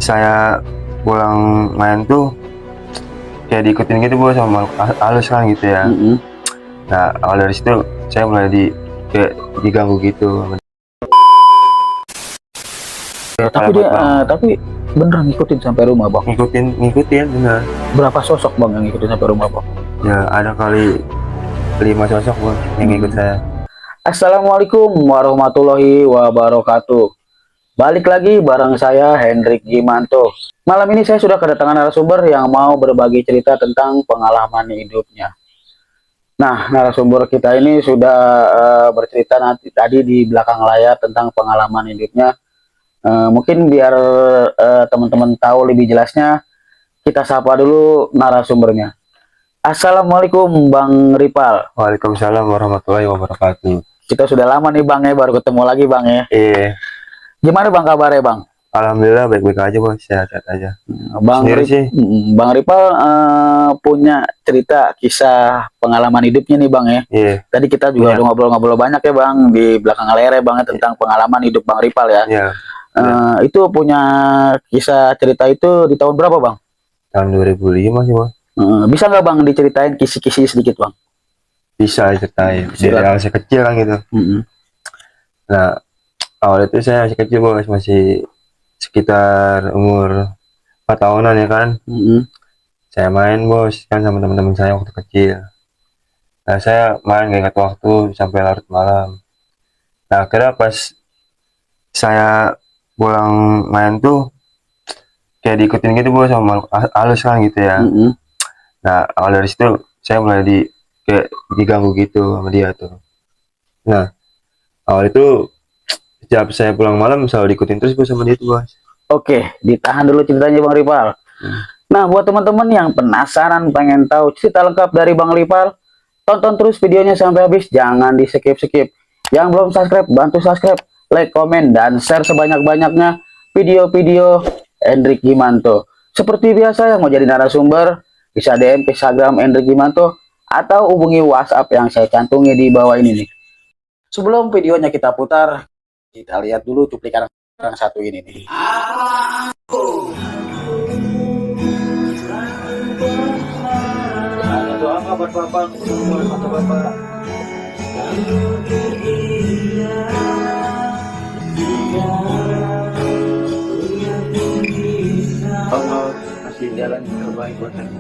saya pulang main tuh kayak diikutin gitu bos sama makhluk halus kan gitu ya. Nah awal dari situ saya mulai kayak diganggu gitu. Tapi beneran ngikutin sampai rumah bang? Ngikutin bener. Berapa sosok bang yang ngikutin sampai rumah bang? Ya ada kali 5 sosok bos yang ngikut saya. Assalamualaikum warahmatullahi wabarakatuh. Balik lagi bareng saya Hendrik Gimanto. Malam ini saya sudah kedatangan narasumber yang mau berbagi cerita tentang pengalaman hidupnya. Nah, narasumber kita ini sudah bercerita tadi di belakang layar tentang pengalaman hidupnya. Mungkin biar teman-teman tahu lebih jelasnya, kita sapa dulu narasumbernya. Assalamualaikum Bang Ripal. Waalaikumsalam warahmatullahi wabarakatuh. Kita sudah lama nih Bang ya, baru ketemu lagi Bang ya. Iya. Gimana Bang kabarnya Bang? Alhamdulillah baik-baik aja bos, sehat-sehat aja. Bang Ripal punya cerita kisah pengalaman hidupnya nih Bang ya. Iya. Tadi kita juga udah ngobrol-ngobrol banyak ya Bang di belakang layar ya Bang ya, tentang pengalaman hidup Bang Ripal ya. Iya. Itu punya kisah cerita itu di tahun berapa Bang? Tahun 2005 sih bos. Bisa nggak Bang diceritain kisi-kisi sedikit Bang? Bisa diceritain. Dari awal saya kecil kan gitu. Nah awal itu saya masih kecil bos, masih sekitar umur 4 tahunan ya kan. Saya main bos kan sama teman-teman saya waktu kecil. Nah saya main gak ingat waktu sampai larut malam. Nah akhirnya pas saya pulang main tuh kayak diikutin gitu bos sama makhluk halus kan gitu ya. Nah awal dari situ saya mulai kayak diganggu gitu sama dia tuh. Nah awal itu setiap saya pulang malam selalu diikutin terus bos sama dia tuh bos. Oke, ditahan dulu ceritanya Bang Ripal. Nah buat teman-teman yang penasaran pengen tahu cerita lengkap dari Bang Ripal, tonton terus videonya sampai habis, jangan di skip-skip. Yang belum subscribe, bantu subscribe, like, komen, dan share sebanyak-banyaknya video-video Hendrik Gimanto. Seperti biasa yang mau jadi narasumber bisa DM ke Instagram Hendrik Gimanto atau hubungi WhatsApp yang saya cantungi di bawah ini nih. Sebelum videonya kita putar, kita lihat dulu cuplikan yang satu ini nih. Doa buat Bapak, Bapak. Allah kasih jalan terbaik buat kami.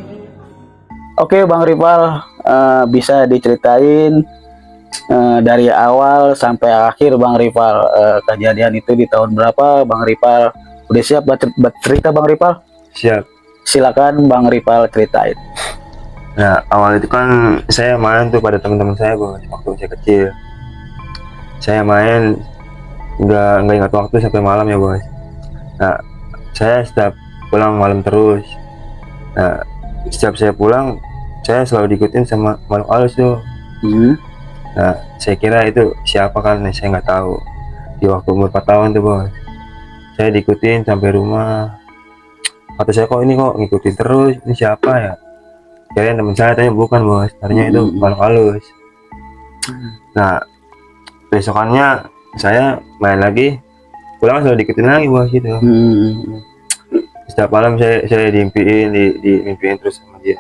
Oke Bang Ripal, bisa diceritain dari awal sampai akhir Bang Ripal, kejadian itu di tahun berapa Bang Ripal? Udah siap buat cerita Bang Ripal? Siap. Silakan Bang Ripal ceritain. Nah awal itu kan saya main tuh pada teman-teman saya bos waktu saya kecil. Saya main nggak ingat waktu sampai malam ya bos. Nah saya setiap pulang malam terus. Nah setiap saya pulang saya selalu diikutin sama makhluk halus tuh. Nah saya kira itu siapa kan, saya nggak tahu. Di waktu umur 4 tahun tuh bos, saya diikutin sampai rumah. Kata saya kok ngikutin terus, ini siapa ya? Kalian teman saya, tanya bukan bos, ternyata itu makhluk halus. Nah besokannya saya main lagi, pulang selalu diikutin lagi bos gitu. Setiap malam saya dimimpiin terus sama dia.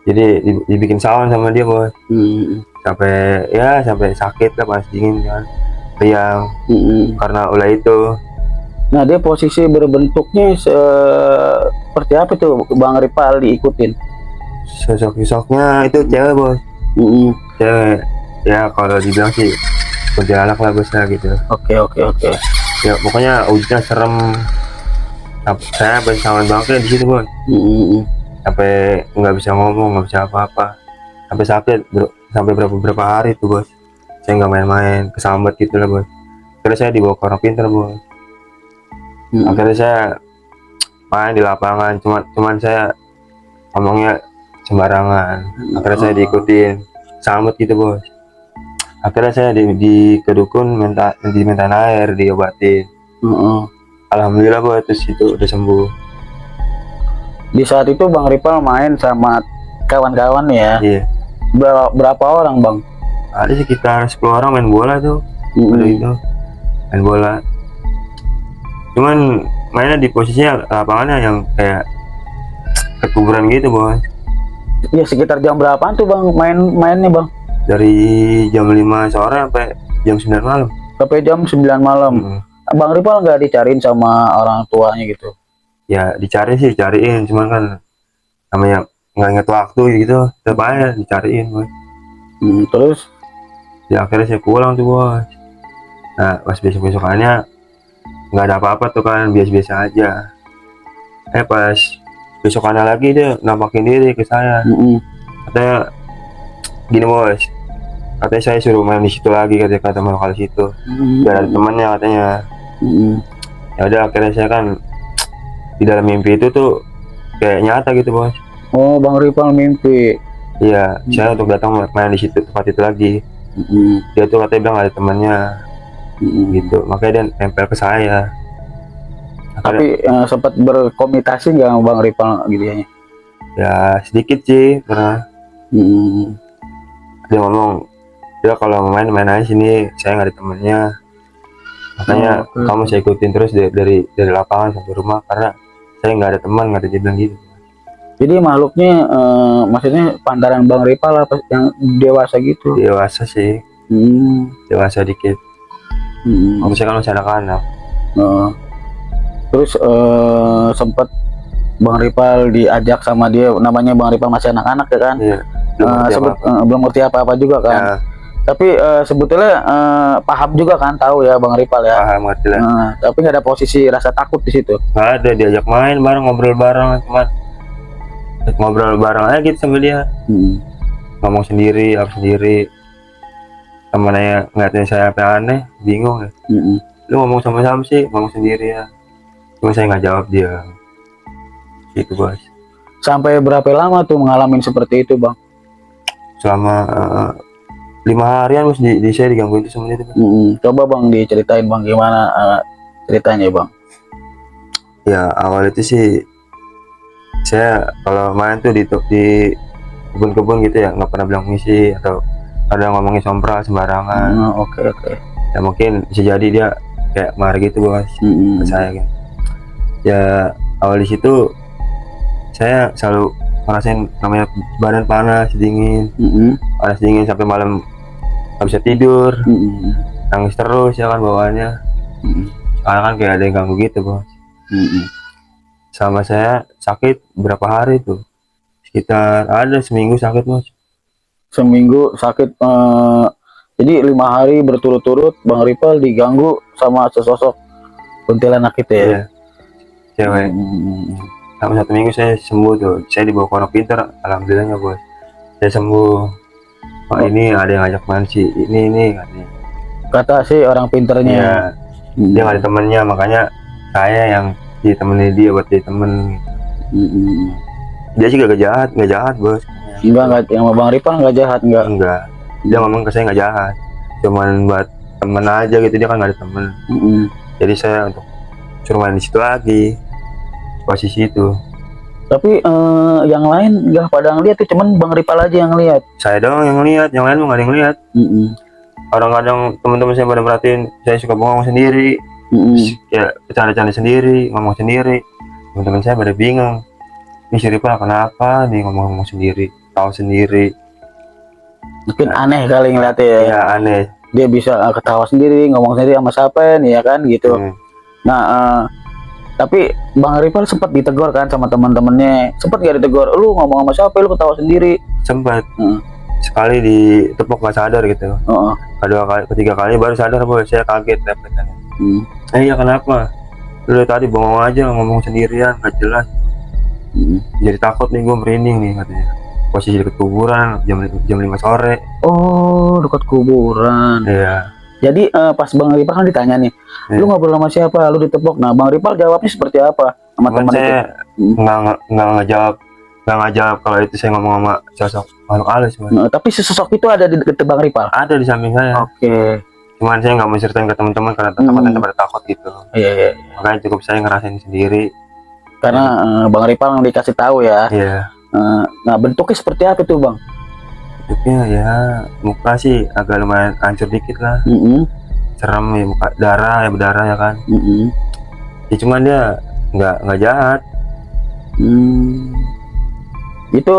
Jadi dibikin sawan sama dia bos. Sampai sakit lah pas dingin kan, riang karena ulah itu. Nah dia posisi berbentuknya seperti apa tuh Bang Ripal diikutin? Sosoknya itu cewek bos. Cewek ya, kalau dibilang sih kuntilanak lah bos gitu. Oke. Ya pokoknya wujudnya serem. Saya bersawan banget di situ bos. Sampai nggak bisa ngomong, nggak bisa apa-apa, sampai sakit sampai berapa hari tuh bos. Saya nggak main-main, kesambat gitu lah bos. Akhirnya saya dibawa ke orang pintar bos. Akhirnya saya main di lapangan, cuman saya ngomongnya sembarangan. Akhirnya saya diikutin sambut gitu bos. Akhirnya saya di kedukun diminta air, diobatin. Alhamdulillah bos, terus itu udah sembuh. Di saat itu Bang Ripal main sama kawan-kawan ya? Iya. Berapa orang Bang? Ada sekitar 10 orang main bola tuh. Udah itu main bola. Cuman mainnya di posisinya lapangannya yang kayak kekuburan gitu bos. Ya sekitar jam berapaan tuh bang mainnya bang? Dari jam 5 sore sampai jam 9 malam. Sampai jam 9 malam. Bang Ripal nggak dicariin sama orang tuanya gitu? Ya dicari sih, cariin, cuman kan namanya nggak inget waktu gitu, tetap aja dicariin bos. Terus? Ya akhirnya saya pulang tuh bos. Nah pas besok-besokannya nggak ada apa-apa tuh kan, biasa-biasa aja. Pas besokannya lagi dia nampakin diri ke saya. Katanya gini bos, katanya saya suruh main di situ lagi, kata teman lokal situ. Gak ada temannya katanya. Ya udah akhirnya saya kan di dalam mimpi itu tuh kayak nyata gitu bos. Oh Bang Ripal mimpi? Iya, saya untuk datang main di situ tempat itu lagi. Dia tuh katanya bilang ada temannya gitu, makanya dia nempel ke saya. Tapi sempat berkomunikasi nggak sama Bang Ripal gitu ya? Ya sedikit sih pernah. Dia ngomong, dia kalau main aja sini, saya nggak ada temennya, makanya kamu saya ikutin terus dari lapangan sampai rumah, karena saya nggak ada teman, nggak ada, dia bilang gitu. Jadi makhluknya maksudnya pantaran Bang Ripal apa yang dewasa gitu? Dewasa sih. Dewasa dikit. Maksudnya kan masih anak-anak. Terus sempat Bang Ripal diajak sama dia, namanya Bang Ripal masih anak-anak ya kan? Iya. Belum ngerti apa-apa juga kan? Ya. Tapi sebetulnya paham juga kan, tahu ya Bang Ripal ya? Paham, ngerti lah. Tapi nggak ada posisi rasa takut di situ? Nggak ada, diajak main bareng, ngobrol bareng, cuman ngobrol bareng aja gitu sama dia. Ngomong sendiri, apa sendiri. Temennya ngeliatin saya apa aneh, bingung ya. Lu ngomong sama siapa sih? Ngomong sendiri ya. Cuma saya nggak jawab dia. Gitu bos. Sampai berapa lama tuh mengalami seperti itu bang? Selama 5 harian bos, saya digangguin itu sama dia. Coba bang diceritain bang, gimana ceritanya bang? Ya awal itu sih saya kalau main tuh di kebun-kebun gitu ya, nggak pernah bilang misi atau ada ngomongin sompral sembarangan. Oke. Ya mungkin bisa jadi dia kayak marah gitu bos ke saya kan. Ya awal di situ saya selalu ngerasain namanya badan panas, dingin, panas dingin sampai malam nggak bisa tidur, nangis terus ya kan bawaannya. Sekarang kan kayak ada yang ganggu gitu bos. Sama saya sakit berapa hari tuh, sekitar ada seminggu sakit bos. Seminggu sakit, jadi 5 hari berturut-turut Bang Ripal diganggu sama sesosok kuntilanak itu ya? Iya, cewek. Sama 1 minggu saya sembuh tuh, saya dibawa ke Pondok Pintar, alhamdulillahnya bos, saya sembuh. Ini ada yang ngajak main sih, ini katanya. Kata sih orang pinternya. Ya, dia nggak ada temennya, makanya saya yang ditemenin dia buat jadi temen. Dia sih gak jahat bos. Enggak, yang sama Bang Ripal nggak jahat, enggak. Dia ngomong ke saya nggak jahat, cuman buat temen aja gitu, dia kan nggak ada temen. Jadi saya untuk suruh main di situ lagi, posisi itu. Tapi yang lain nggak pada ngeliat tuh, cuman Bang Ripal aja yang lihat. Saya doang yang lihat, yang lain nggak ada yang lihat. Kadang-kadang teman-teman saya pada perhatiin, saya suka ngomong sendiri, ya bercanda-canda sendiri, ngomong sendiri. Teman-teman saya pada bingung, ini si Ripal kenapa nih ngomong sendiri, tahu sendiri. Mungkin aneh kali ngeliatnya ya. Iya aneh. Dia bisa ketawa sendiri, ngomong sendiri sama siapa nih ya kan gitu. Nah tapi Bang Ripal sempat ditegur kan sama teman-temannya? Sempat gak ditegur? Lu ngomong sama siapa? Lu ketawa sendiri? Sempat. Sekali ditepuk gak sadar gitu. Kedua kali, ketiga kali baru sadar bos. Saya kaget refleksnya. Iya kenapa? Lu dari tadi bengong aja, ngomong sendirian, gak jelas. Jadi takut nih, gue merinding nih katanya. Posisi dekat kuburan, jam 5 sore. Oh, dekat kuburan. Iya. Jadi pas Bang Ripal kan ditanya nih, lu ngobrol sama siapa? Lu ditepuk. Nah, Bang Ripal jawabnya seperti apa sama teman itu? Nggak ngejawab kalau itu saya ngomong sama sosok makhluk halus. Tapi sosok itu ada di dekat Bang Ripal? Ada di samping saya. Oke. Cuman saya nggak mau ceritain ke teman-teman karena takutnya pada takut gitu. Iya. Makanya cukup saya ngerasain sendiri. Karena Bang Ripal yang dikasih tahu ya. Iya. Nah bentuknya seperti apa tuh bang? Bentuknya ya muka sih agak lumayan hancur dikit lah. Serem ya, muka berdarah ya kan. Ya cuman dia nggak jahat. Itu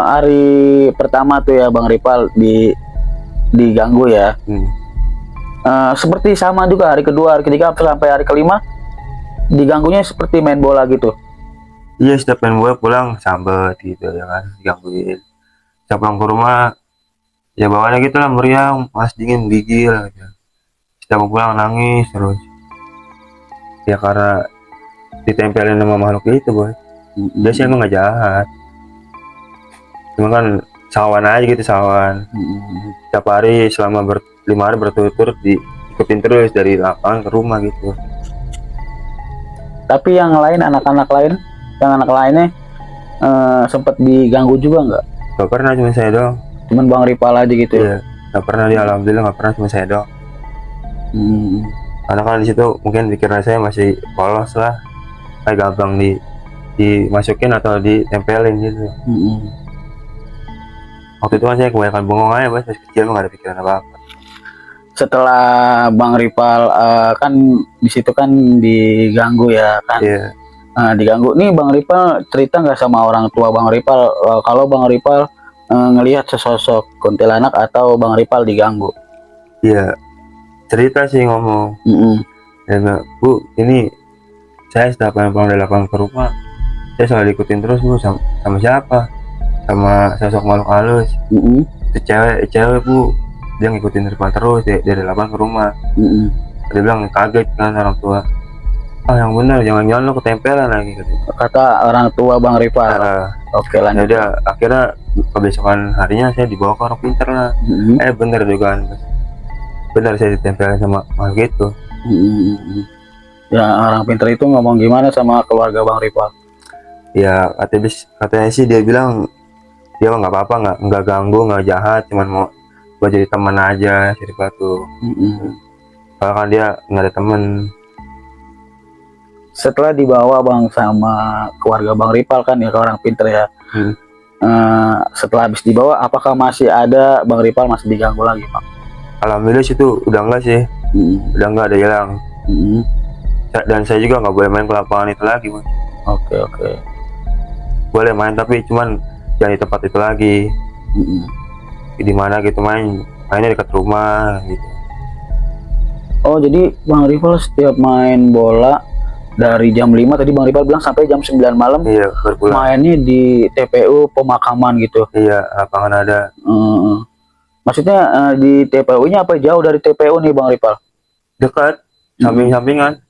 hari pertama tuh ya Bang Ripal diganggu ya. Seperti sama juga hari kedua, hari ketiga sampai hari kelima diganggunya seperti main bola gitu. Iya, setiap main bola pulang sambet gitu ya kan, digangguin. Setiap pulang ke rumah ya bawaannya gitu lah, meriang, mas dingin, gigil gitu. Setiap pulang nangis terus. Ya karena ditempelin sama makhluk itu, boy. Dia sih emang nggak jahat, cuma kan sawan aja gitu, sawan. Setiap hari selama 5 hari berturut-turut diikutin terus dari lapangan ke rumah gitu. Tapi yang lain, anak-anak lain, yang anak lainnya sempat diganggu juga nggak? Gak pernah, cuma saya doang. Cuman Bang Ripal aja gitu ya? Iya, gak pernah, dia alhamdulillah gak pernah, cuma saya doang. Karena kan di situ mungkin pikiran saya masih polos lah, kayak gampang dimasukin atau ditempelin gitu. Waktu itu kan saya kebanyakan bengong aja, Bos. Masih kecil, gak ada pikiran apa-apa. Setelah Bang Ripal kan di situ kan diganggu ya kan? Iya. Diganggu nih, Bang Ripal cerita nggak sama orang tua Bang Ripal kalau Bang Ripal ngelihat sesosok kuntilanak atau Bang Ripal diganggu? Iya, cerita sih, ngomong. Ya, Bu, ini saya setelah pulang dari lapangan ke rumah, saya selalu ikutin terus, Bu. Sama siapa? Sama sosok makhluk halus. Itu cewek, Bu. Dia ngikutin Ripal terus dari lapangan ke rumah. Dia bilang kaget kan orang tua. Ah, yang benar, jangan-jangan lo ketempelan lagi, kata orang tua Bang Ripal. Oke, lanjut. Udah, akhirnya kebesokan harinya saya dibawa ke orang pintar lah. Bener juga kan, benar saya ditempelin sama makhluk itu. Ya, orang pintar itu ngomong gimana sama keluarga Bang Ripal? Ya katanya sih, dia bilang dia nggak apa-apa, nggak ganggu, nggak jahat, cuman mau buat jadi teman aja si Ripal tuh. Kalau kan dia nggak ada temen. Setelah dibawa Bang sama keluarga Bang Ripal kan ya ke orang pinter ya. Setelah habis dibawa, apakah masih ada Bang Ripal masih diganggu lagi, Bang? Alhamdulillah situ udah enggak sih. Udah enggak ada hilang. Dan saya juga nggak boleh main ke lapangan itu lagi, Bang. Oke. Boleh main tapi cuman jangan di tempat itu lagi. Di mana gitu, mainnya dekat rumah gitu. Oh, jadi Bang Ripal setiap main bola dari jam 5 tadi Bang Ripal bilang sampai jam 9 malam. Iya, berpulang. Mainnya di TPU pemakaman gitu. Iya, lapangan ada. Maksudnya di TPU-nya apa jauh dari TPU nih Bang Ripal? Dekat, samping-sampingan.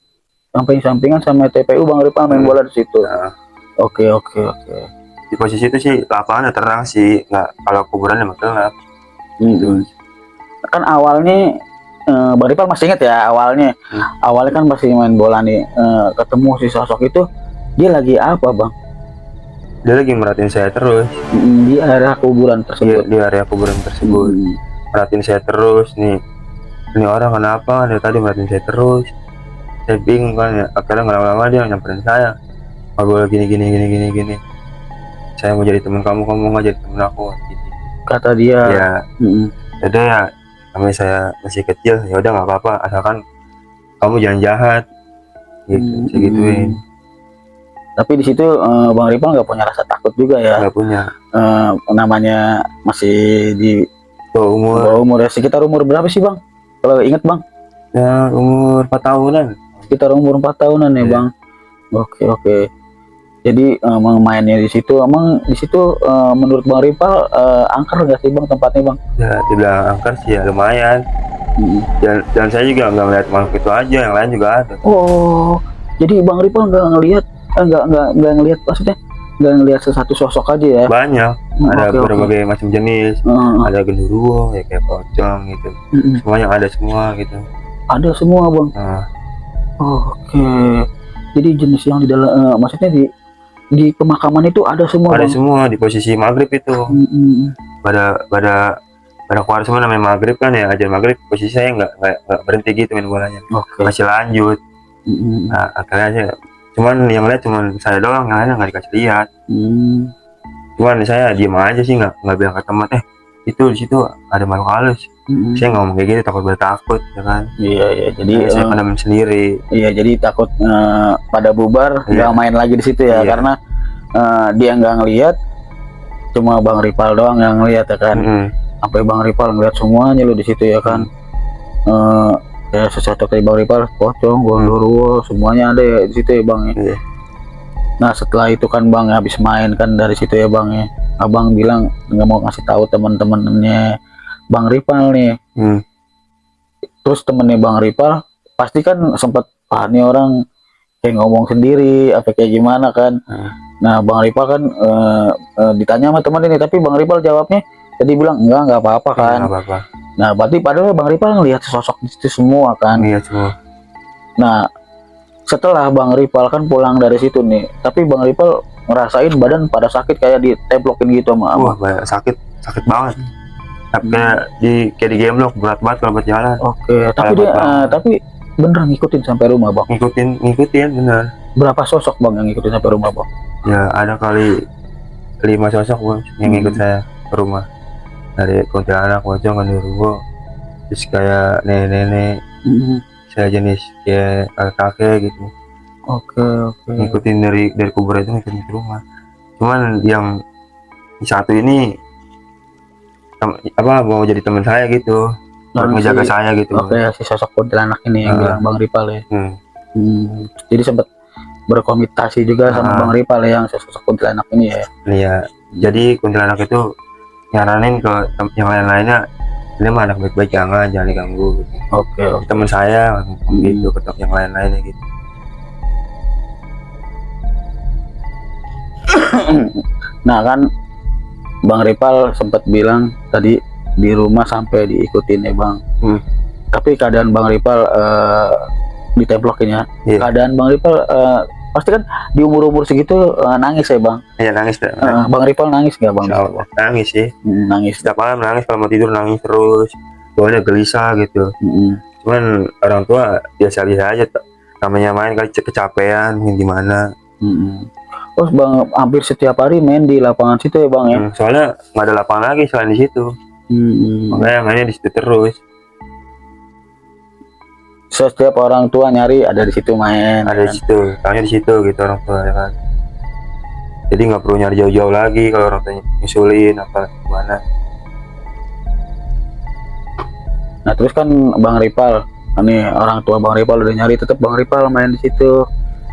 Samping-sampingan sama TPU Bang Ripal main bola di situ. Nah. Oke. Di posisi itu sih lapangannya terang sih, nggak, kalau kuburannya emang gelap. Kan awalnya Bang Ripal masih ingat ya awalnya kan masih main bola nih, ketemu si sosok itu, dia lagi apa Bang? Dia lagi merhatiin saya terus. Di area kuburan tersebut. Di area kuburan tersebut. Merhatiin saya terus nih. Ini orang kenapa dari tadi merhatiin saya terus? Saya bingung kan ya. Akhirnya nggak lama-lama dia nyamperin saya. Oh, boleh gini. Saya mau jadi teman kamu nggak jadi teman aku. Gitu. Kata dia. Ya. Udah ya. Kami saya masih kecil, ya udah nggak apa-apa, asalkan kamu jangan jahat, gitu, segituin. Tapi di situ Bang Ripal nggak punya rasa takut juga ya? Nggak punya. Namanya masih di bawah umur ya. Sekitar umur berapa sih Bang? Kalau inget Bang? Ya umur 4 tahunan. Sekitar umur 4 tahunan ya Bang. Oke. Jadi mainnya di situ, emang di situ menurut Bang Ripal angker nggak sih Bang tempatnya Bang? Ya dibilang angker sih ya lumayan. Dan saya juga nggak melihat makhluk itu aja, yang lain juga ada. Oh, jadi Bang Ripal nggak ngelihat, nggak ngelihat, maksudnya nggak ngelihat satu sosok aja ya? Banyak, ada berbagai macam jenis. Ada genderuwo, ya kayak pocong gitu. Semuanya ada semua gitu. Ada semua Bang. Oke. Jadi jenis yang di dalam, maksudnya di pemakaman itu ada semua. Ada Bang? semua di posisi maghrib itu. Pada keluar semua namanya maghrib kan ya, ajar maghrib, posisi saya nggak berhenti gitu main bolanya. Masih lanjut. Nah akhirnya aja, cuman yang lihat cuman saya doang, yang lainnya nggak dikasih lihat. Cuman saya diem aja sih, nggak bilang ke teman itu di situ ada makhluk halus. Saya ngomong kayak gitu takut bertakut ya kan. Iya, jadi Saya pendamping sendiri. iya, jadi takut pada bubar nggak main lagi di situ ya, karena dia nggak ngelihat, cuma Bang Ripal doang yang ngelihat ya kan. Sampai Bang Ripal ngelihat semuanya lo di situ ya kan. Ya sesuatu kayak Bang Ripal, pocong, gondoruo, semuanya ada ya di situ ya Bang ya. Nah setelah itu kan Bang habis main kan dari situ ya Bang ya, Abang bilang nggak mau ngasih tahu teman-temannya Bang Ripal nih. Terus temennya Bang Ripal pasti kan sempat ini orang kayak ngomong sendiri apa kayak gimana kan. Nah Bang Ripal kan ditanya sama teman ini, tapi Bang Ripal jawabnya tadi bilang nggak apa-apa kan. Nggak apa-apa. Nah berarti padahal Bang Ripal ngelihat sosok di situ semua kan. Iya semua. Nah setelah Bang Ripal kan pulang dari situ nih, tapi Bang Ripal ngerasain badan pada sakit kayak ditemplokin gitu sama Wah banyak sakit banget. Kayak di gemblok, berat banget kalau buat jalan. Oke, tapi dia tapi bener ngikutin sampai rumah Bang. Ngikutin bener. Berapa sosok Bang yang ngikutin sampai rumah Bang? Ya ada kali 5 sosok Bang yang ngikut saya ke rumah. Dari kuntilanak, pocong, gondoruo, terus kayak nenek-nenek, saya jenis kayak kakek gitu. Oke. Ngikutin dari kuburan itu, ngikutin ke rumah. Cuman yang satu ini mau jadi teman saya gitu, buat ngejaga saya gitu. Oke, si sosok kuntilanak ini yang bilang Bang Ripal ya. Jadi sempat berkomitasi juga sama Bang Ripal yang sosok kuntilanak ini ya. Iya, jadi kuntilanak itu nyaranin ke yang lain-lainnya, ini mah anak baik-baik, jangan diganggu gitu. Oke. Teman saya gitu, ketok yang lain-lainnya gitu. Nah kan Bang Ripal sempat bilang tadi di rumah sampai diikutin ya Bang. Tapi keadaan Bang Ripal ditemplokin ya. Keadaan Bang Ripal pasti kan di umur segitu nangis ya Bang. Iya nangis. Bang Ripal nangis nggak Bang? Nangis sih. Nangis. Setiap malam nangis, kalau mau tidur nangis terus. Bawahnya gelisah gitu. Cuman orang tua biasa-biasa aja. Namanya main kali kecapean gimana. Terus Bang hampir setiap hari main di lapangan situ ya Bang ya? Soalnya nggak ada lapangan lagi selain di situ. Makanya mainnya di situ terus. Setiap orang tua nyari ada di situ main. Ada di situ, tahunya di situ gitu orang tua ya kan. Jadi nggak perlu nyari jauh-jauh lagi kalau orang tua nyusulin apa gimana. Nah terus kan Bang Ripal, ini orang tua Bang Ripal udah nyari, tetap Bang Ripal main di situ.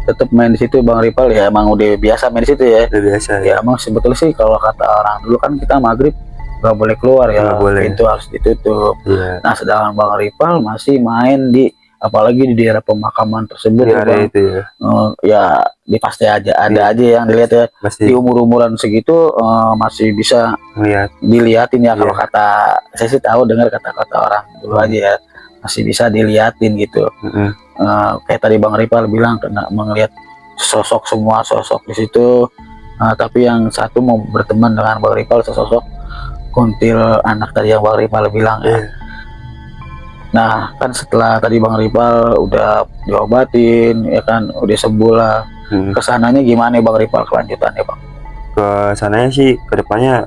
Tetap main di situ Bang Ripal ya, emang udah biasa main di situ ya. Udah biasa ya. Emang sebetulnya sih kalau kata orang dulu kan kita maghrib nggak boleh keluar ya, pintu harus ditutup. Nah sedangkan Bang Ripal masih main di, apalagi di daerah pemakaman tersebut ya Bang. Itu ya. Ya di pasti aja ada aja yang dilihat ya. Di umur-umuran segitu masih bisa dilihatin ya. Kalau kata saya sih tahu dengar kata-kata orang dulu aja ya, masih bisa dilihatin gitu. Kayak tadi Bang Ripal bilang kena melihat semua sosok di situ. Tapi yang satu mau berteman dengan Bang Ripal, sosok kuntil anak tadi yang Bang Ripal bilang ya. Nah kan setelah tadi Bang Ripal udah diobatin ya kan, udah sembuh lah. Kesananya gimana Bang Ripal kelanjutannya Bang? Kesananya sih kedepannya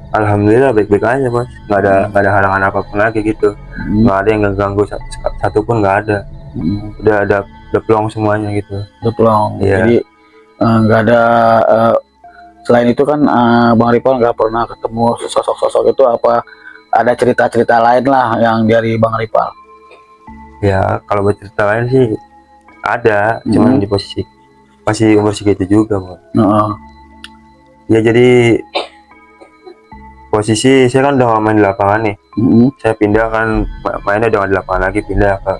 alhamdulillah baik-baik aja Mas, nggak ada halangan apapun lagi gitu. Nggak ada yang ganggu satupun, nggak ada. Udah plong semuanya gitu. Udah plong. Jadi nggak ada. Selain itu kan Bang Ripal nggak pernah ketemu sosok-sosok itu, apa ada cerita-cerita lain lah yang dari Bang Ripal? Ya kalau buat cerita lain sih ada, cuman di posisi masih umur segitu juga Bang. Ya jadi posisi saya kan udah main di lapangan nih. Saya pindah kan, mainnya udah di lapangan lagi, pindah ke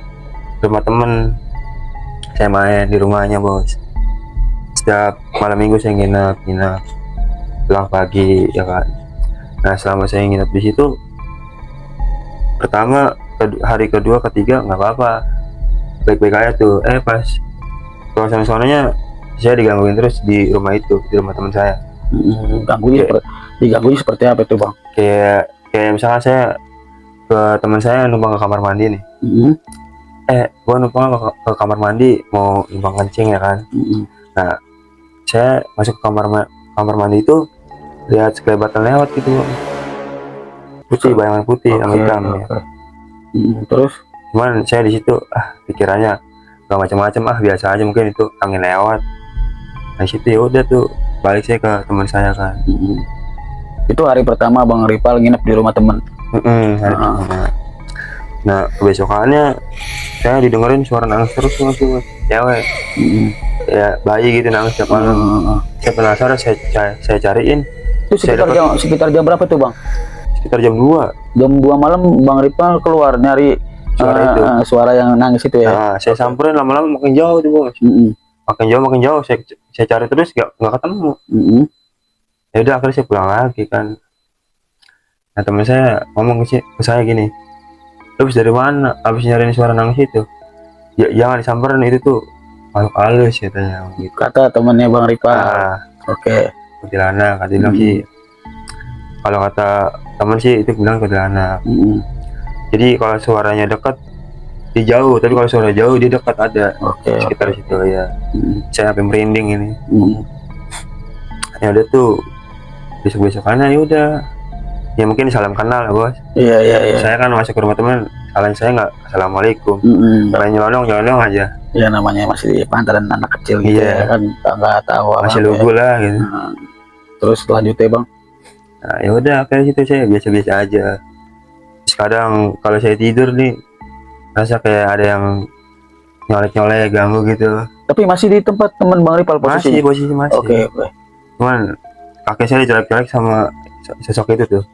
rumah temen. Saya main di rumahnya Bos. Setiap malam minggu saya nginep pulang pagi ya kan. Nah selama saya nginep di situ, pertama hari kedua ketiga nggak apa-apa, baik-baik aja tuh. Pas kalau sononya saya digangguin terus di rumah itu, di rumah teman saya. Diganggunya seperti apa itu Bang? Kayak misalkan saya ke teman saya numpang ke kamar mandi nih. Gua numpang ke kamar mandi mau numpang kencing ya kan. Nah saya masuk ke kamar mandi itu lihat sekelebatan lewat gitu Bang. putih, bayangan putih sama Oke, hitam ya. oke. Terus? Cuman saya di situ pikirannya nggak macam-macam, biasa aja, mungkin itu angin lewat. Nah situ ya udah tuh balik saya ke teman saya kan. Itu hari pertama Bang Ripal nginep di rumah temen. Hari pertama. Nah kebesokannya saya didengerin suara nangis terus tuh cewek, ya bayi gitu nangis tiap malam. Saya penasaran, saya cariin. Itu sekitar jam berapa tuh Bang? Sekitar jam 2. Jam 2 malam Bang Ripal keluar nyari Suara itu. Suara yang nangis itu ya. Nah saya samperin, lama-lama makin jauh tuh bos. Makin jauh saya cari terus nggak ketemu. Ya udah akhirnya saya pulang lagi kan. Nah teman saya ngomong ke saya gini, lu habis dari mana? Habis nyariin suara nangis itu? Ya jangan disamperin, itu tuh makhluk halus katanya gitu. Kata temannya Bang Ripal. Oke. Kuntilanak katanya sih. Kalau kata teman sih itu bilang kuntilanak. Jadi kalau suaranya dekat dia jauh, tapi kalau suara jauh dia dekat ada. Sekitar situ ya. Saya sampai merinding ini. Ya udah tuh besok-besokannya ya udah. Ya mungkin salam kenal ya bos. Iya. Saya kan masuk ke rumah teman, salam saya nggak assalamualaikum. Main nyelonong aja. Ya namanya masih di pantaran anak kecil gitu ya kan, nggak tahu apa. Masih lugu lah gitu. Terus lanjutnya Bang. Nah ya udah kayak situ saya biasa-biasa aja. Kadang kalau saya tidur nih rasa kayak ada yang nyolek-nyolek ganggu gitu. Tapi masih di tempat teman Bang Ripal posisi? Posisi masih. Oke. Cuman kakek saya dicolek-colek sama sosok itu tuh.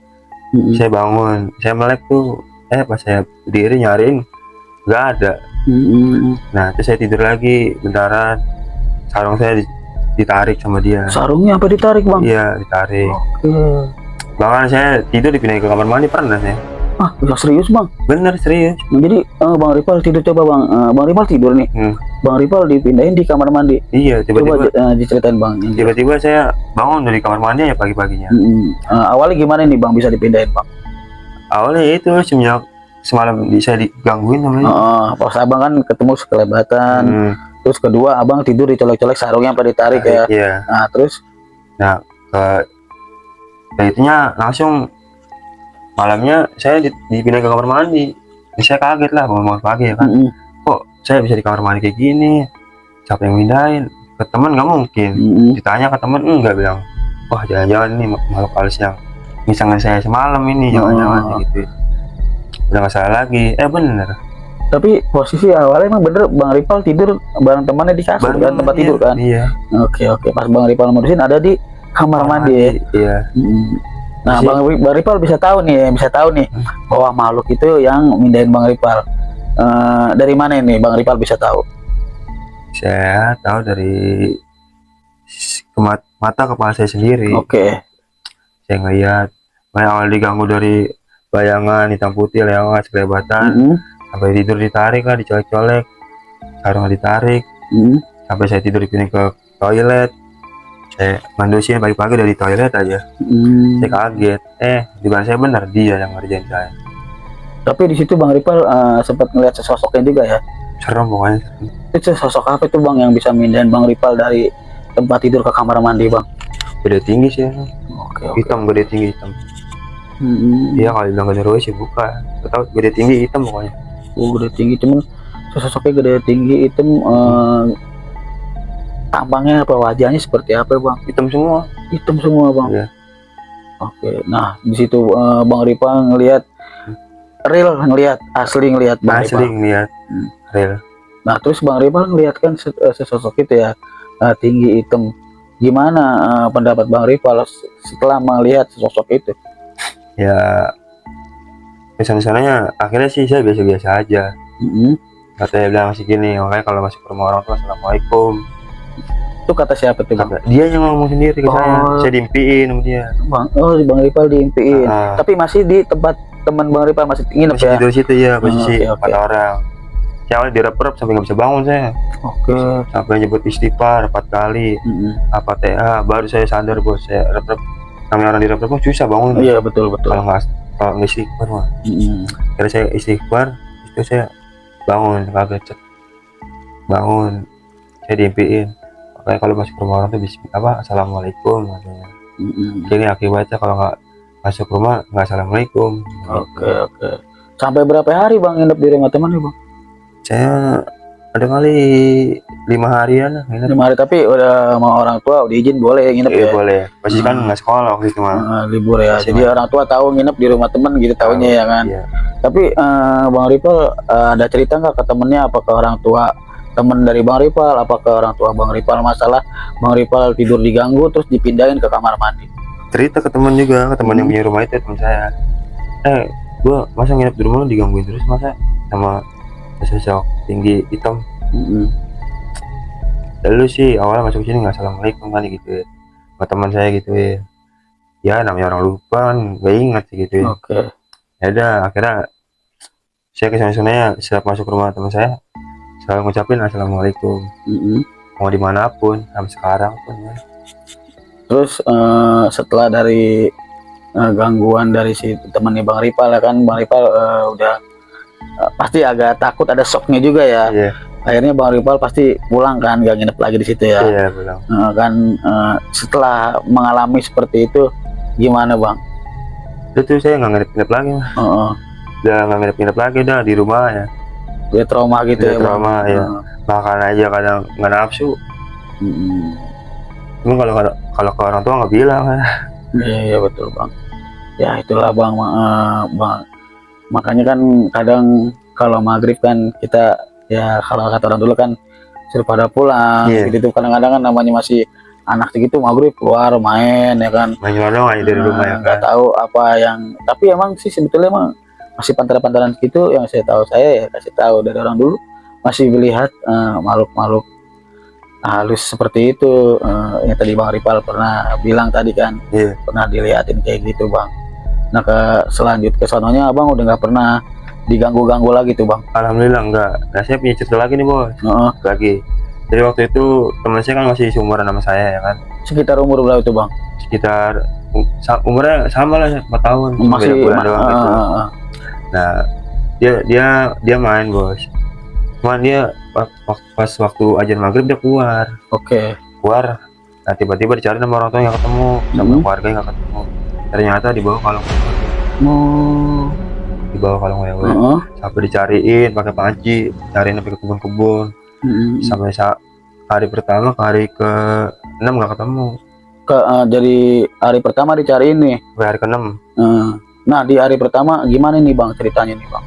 Saya bangun, saya melek tuh, pas saya berdiri nyariin nggak ada. Nah terus saya tidur lagi bentaran, sarung saya ditarik sama dia. Sarungnya apa ditarik Bang? Iya ditarik. Bahkan saya tidur dipindahin ke kamar mandi pernah saya. Udah serius Bang? Bener serius. Jadi Bang Ripal tidur, coba Bang, Bang Ripal tidur nih. Bang Ripal dipindahin di kamar mandi. Iya tiba-tiba. Coba diceritain Bang. Tiba-tiba saya bangun dari kamar mandi ya pagi-paginya. Awalnya gimana nih Bang bisa dipindahin Bang? Awalnya itu semenjak semalam saya digangguin namanya. Pas Abang kan ketemu sekelebatan. Terus kedua Abang tidur dicolek-colek, sarungnya apa ditarik ya. Iya. Nah terus? Nah itunya langsung malamnya saya dipindah ke kamar mandi. Saya kaget lah bangun pagi ya kan. Kok saya bisa di kamar mandi kayak gini? Siapa yang mindahin? Ke teman nggak mungkin. Ditanya ke teman enggak, bilang wah jangan-jangan ini makhluk halus yang misalnya saya semalam ini, jangan-jangan gitu. Udah nggak salah lagi. Bener. Tapi posisi awalnya emang bener Bang Ripal tidur bareng temannya di kasur kan, tempat tidur kan? Iya. Oke. Pas Bang Ripal mutusin ada di kamar mandi ya? Iya. Nah Bang Ripal bisa tahu nih bahwa makhluk itu yang mindahin Bang Ripal. Dari mana ini Bang Ripal bisa tahu? Saya tahu dari mata kepala saya sendiri. Saya ngeliat, awal diganggu dari bayangan hitam putih lewat sekelebatan, sampai tidur ditarik lah, dicolek-colek, sarung ditarik, sampai saya tidur dipindah ke toilet. Saya mandusin pagi-pagi dari toilet aja. Saya kaget, di mana saya benar dia yang ngerjain saya. Tapi di situ Bang Ripal sempat ngeliat sesosoknya juga ya. Serem pokoknya. Itu sosok apa itu Bang yang bisa mindahin Bang Ripal dari tempat tidur ke kamar mandi Bang? Gede tinggi sih. Hitam, gede tinggi hitam. Iya kalau bilang gede ruwet sih bukan. Tahu gede tinggi hitam pokoknya. Gede tinggi, cuman sosoknya gede tinggi hitam. Tampangnya apa, wajahnya seperti apa Bang? Hitam semua Bang. Iya. Nah di situ Bang Ripal ngelihat asli ngelihat Bang Ripal. Asli ngelihat real. Nah terus Bang Ripal ngelihat kan sesosok itu ya, tinggi hitam. Gimana pendapat Bang Ripal setelah melihat sosok itu? Ya misalnya akhirnya sih saya biasa-biasa aja. Katanya bilang masih gini, makanya kalau masuk ke rumah orang tua assalamualaikum. Itu kata siapa tuh Bang? Dia yang ngomong sendiri ke saya dimpiin sama dia. Bang Ripal diimpiin. Tapi masih di tempat teman Bang Ripal masih nginep ya? Masih tidur situ ya, posisi 4 orang. Saya awalnya direp-rep sampai nggak bisa bangun saya. Sampai nyebut istighfar 4 kali, Al-Fatihah, baru saya sadar bos. Saya rep-rep, namanya orang direp-rep susah bangun. Iya betul. Kalau nggak istighfar mah. Karena saya istighfar, itu saya bangun, kaget. Bangun, saya diimpiin. Makanya kalau masuk ke rumah orang tuh assalamualaikum katanya. Jadi akibatnya kalau masuk rumah nggak assalamualaikum. Oke. Sampai berapa hari bang nginep di rumah teman nih bang? Saya ada kali 5 harian lah nginep. 5 hari, tapi udah sama orang tua udah izin boleh nginep Iya ya? boleh, pasti kan nggak sekolah waktu itu mah. Libur ya, Masih jadi mah. orang tua tahu nginep di rumah teman gitu taunya ya kan. Iya. Tapi Bang Ripal ada cerita nggak ke temennya, apa ke orang tua temen dari Bang Ripal, apa ke orang tua Bang Ripal masalah Bang Ripal tidur diganggu terus dipindahin ke kamar mandi? Cerita ke teman juga, ke teman yang punya rumah itu, teman saya. Gua masa nginep di rumah lu digangguin terus, masa sama sosok tinggi hitam. Lalu sih awalnya masuk sini nggak assalamualaikum kan gitu ya, sama teman saya gitu ya. Ya namanya orang lupa kan, nggak ingat sih gitu ya. Oke. Ya udah akhirnya saya kesana-sananya setiap masuk rumah teman saya selalu ngucapin assalamualaikum, mau dimanapun sampai sekarang pun ya. Terus setelah dari gangguan dari si temannya Bang Ripal ya kan, Bang Ripal udah pasti agak takut, ada shocknya juga ya. Iya. Akhirnya Bang Ripal pasti pulang kan, gak nginep lagi di situ ya. Iya bilang. Setelah mengalami seperti itu gimana Bang? Itu saya nggak nginep lagi mah. Udah nggak nginep lagi, udah di rumah ya. Udah trauma gitu Udah ya trauma, Bang? ya. Makan aja kadang nggak nafsu. Cuma kalau ke orang tua nggak bilang kan. Iya betul Bang. Ya itulah Bang, Bang. Makanya kan kadang kalau maghrib kan kita ya, kalau kata orang dulu kan suruh pada pulang. Gitu kadang-kadang kan namanya masih anak segitu maghrib keluar main ya kan. Main nyolong aja dari rumah ya kan. Nggak tahu apa yang, tapi emang sih sebetulnya emang masih pantaran-pantaran gitu yang saya tahu, saya ya kasih tahu dari orang dulu masih melihat makhluk-makhluk halus seperti itu, yang tadi Bang Ripal pernah bilang tadi kan. Pernah dilihatin kayak gitu Bang. Nah selanjut ke sononya Abang udah nggak pernah diganggu-ganggu lagi tuh Bang? Alhamdulillah enggak. Nah saya punya cerita lagi nih bos. Lagi. Jadi waktu itu teman saya kan masih seumuran sama saya ya kan. Sekitar umur berapa itu Bang? Sekitar umurnya sama lah 4 tahun. Masih beda bulan doang gitu. Nah dia main bos. Cuman dia pas waktu ajan maghrib dia keluar. Keluar. Nah tiba-tiba dicari sama orang tua yang ketemu, sama keluarga yang nggak ketemu. Ternyata di bawah kalung. Di bawah kalung wewe. Sampai dicariin pakai panci, cariin sampai ke kebun-kebun. Sampai hari pertama ke hari ke-6 nggak ketemu. Jadi hari pertama dicariin nih. Sampai hari ke-6. Nah di hari pertama gimana nih Bang ceritanya nih Bang?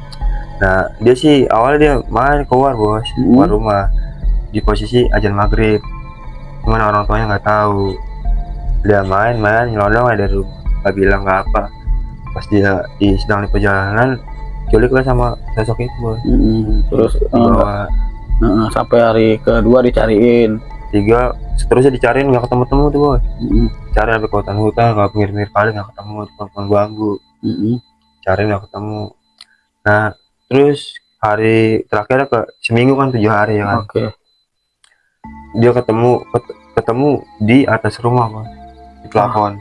Nah dia sih awalnya dia main keluar bos, keluar rumah di posisi ajan maghrib. Cuman orang tuanya nggak tahu. Dia main nyelonong aja dari rumah, nggak bilang nggak apa. Pas dia sedang di perjalanan culik lah sama sosok itu bos. Terus dibawa sampai hari kedua dicariin, 3 seterusnya dicariin nggak ketemu tuh bos. Cari sampai ke hutan nggak pinggir kali nggak ketemu, di pohon bambu. Cari nggak ketemu. Nah terus hari terakhir seminggu kan 7 hari ya kan. Dia ketemu di atas rumah bos, di plafon.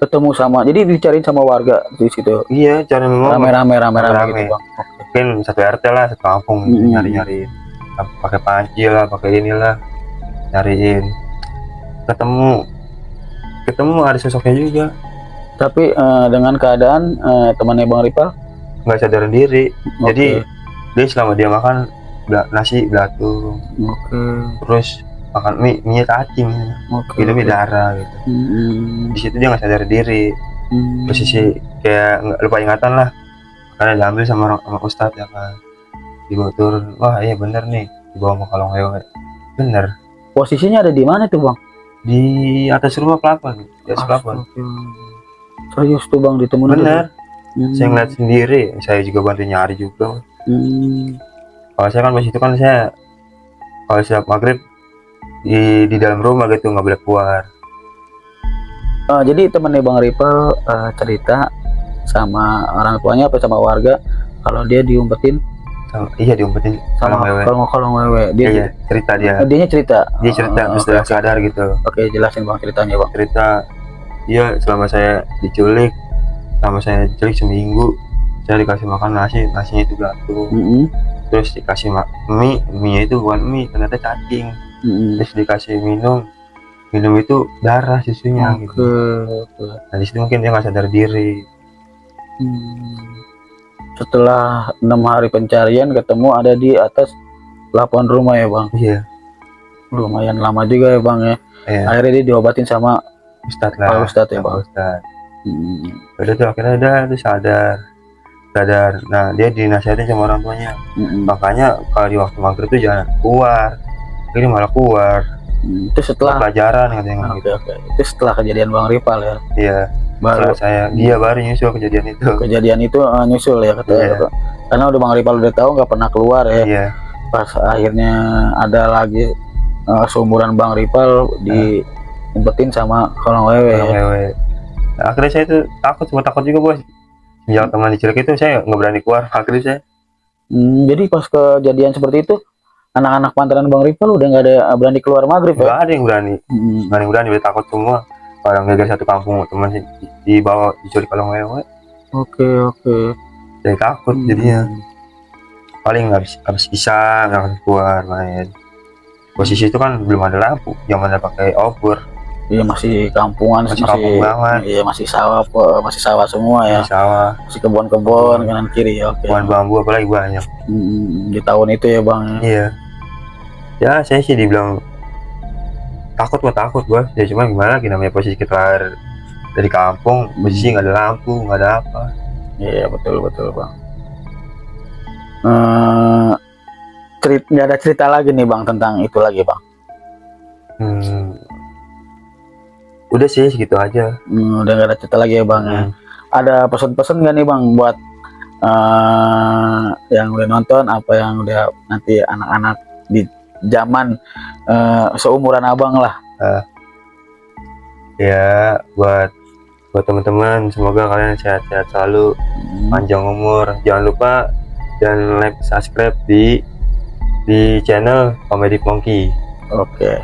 Ketemu sama, jadi dicariin sama warga di situ. Iya, cari memang rame-rame gitu Bang. Mungkin satu RT lah, satu kampung nyari-nyariin. Pakai panci lah, pakai inilah, nyariin. Ketemu ada sosoknya juga. Tapi dengan keadaan temannya Bang Ripal nggak sadar diri. Jadi dia selama dia makan nasi belatung. Terus makan mie cacing, minumnya darah gitu. Di situ dia nggak sadar diri. Posisi kayak lupa ingatan lah, karena diambil sama ustadz ya kan. Dibawa turun, wah iya bener nih, dibawa sama kalung wewe. Bener. Posisinya ada di mana tuh Bang? Di atas rumah plafon, di atas plafon. Serius tuh Bang ditemuin? Bener. Saya ngeliat sendiri, saya juga bantu nyari juga. Kalau saya kan pas itu kan saya kalau siap maghrib di dalam rumah gitu, nggak boleh keluar. Jadi temennya Bang Ripal cerita sama orang tuanya apa sama warga kalau dia diumpetin diumpetin sama kalung wewe. Dia cerita dia cerita terus dia sadar gitu. Jelasin Bang ceritanya Bang. Cerita dia selama saya diculik seminggu, saya dikasih makan nasinya itu belatung. Terus dikasih mie itu bukan mie, ternyata cacing. Terus dikasih minum minum itu darah susunya Oke, gitu. oke. Nah di situ mungkin dia nggak sadar diri. Hmm. Setelah 6 hari pencarian ketemu ada di atas 8 rumah ya bang. Iya, Lumayan lama juga ya bang ya. iya. Akhirnya dia diobatin sama Ustadz Pak lah, Ustadz ya sama bang. Ustadz. Hmm. Udah tuh akhirnya udah tuh sadar. Nah dia dinasihatin sama orang tuanya. Hmm. Makanya kalau di waktu maghrib tuh jangan keluar. Ini malah keluar. Itu setelah Pelajaran katanya oke, gitu. oke. Itu setelah kejadian Bang Ripal ya. Iya. Baru Setelah dia baru nyusul kejadian itu. kejadian itu nyusul ya kata. Iya. Karena udah Bang Ripal udah tahu nggak pernah keluar ya. Iya. Pas akhirnya ada lagi seumuran Bang Ripal diumpetin sama kolong wewe. Orang wewe. Nah, akhirnya saya tuh sempat takut juga bos. Sejak teman diculik itu saya nggak berani keluar maghrib saya. Jadi pas kejadian seperti itu anak-anak pantaran Bang Ripal udah nggak ada berani keluar maghrib ya? Nggak ada yang berani. Nggak ada yang berani, udah takut semua. Orang geger satu kampung teman dibawa diculik kolong wewe. Oke, oke. Jadi takut jadinya. Paling habis bisa nggak akan keluar main. Posisi itu kan belum ada lampu, zaman ada pakai obor. Iya masih kampungan, Masih kampung banget. iya masih sawah semua ya. Di sawah, Masih kebun-kebun kanan kiri ya. Oke. pohon bambu apalagi banyak. Di tahun itu ya bang. Iya. Ya saya sih dibilang takut bos. Ya cuma gimana lagi, namanya posisi kita dari kampung, posisi nggak ada lampu, nggak ada apa. Iya betul bang. Nggak ada cerita lagi nih bang tentang itu lagi bang. Udah sih segitu aja. Udah nggak ada cerita lagi ya bang ya. Ada pesan-pesan nggak nih bang buat yang udah nonton, apa yang udah nanti anak-anak di zaman seumuran abang lah. Ya buat teman-teman, semoga kalian sehat-sehat selalu, panjang umur. Jangan lupa dan like, subscribe di channel Comedy Funky. Oke.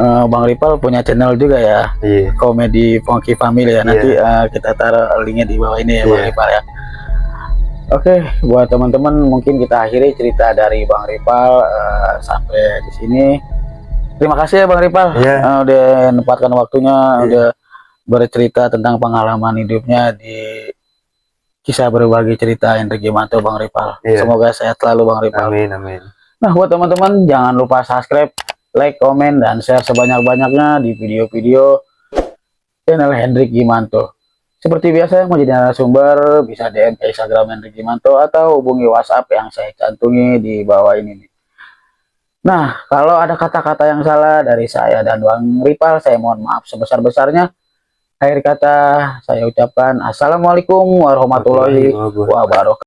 Bang Ripal punya channel juga ya, Iya. Comedy Funky Family ya. Nanti kita taruh linknya di bawah ini ya Bang Ripal ya. Oke, buat teman-teman mungkin kita akhiri cerita dari Bang Ripal sampai di sini. Terima kasih ya Bang Ripal, udah menempatkan waktunya, udah bercerita tentang pengalaman hidupnya di kisah berbagi cerita Hendrik Gimanto Bang Ripal. Semoga sehat selalu Bang Ripal. Amin, amin. Nah buat teman-teman jangan lupa subscribe, like, komen, dan share sebanyak-banyaknya di video-video channel Hendrik Gimanto. Seperti biasa, mau jadi narasumber bisa DM ke Instagram Hendrik Gimanto atau hubungi WhatsApp yang saya cantungi di bawah ini nih. Nah, kalau ada kata-kata yang salah dari saya dan Bang Ripal, saya mohon maaf sebesar-besarnya. Akhir kata saya ucapkan Assalamualaikum warahmatullahi wabarakatuh.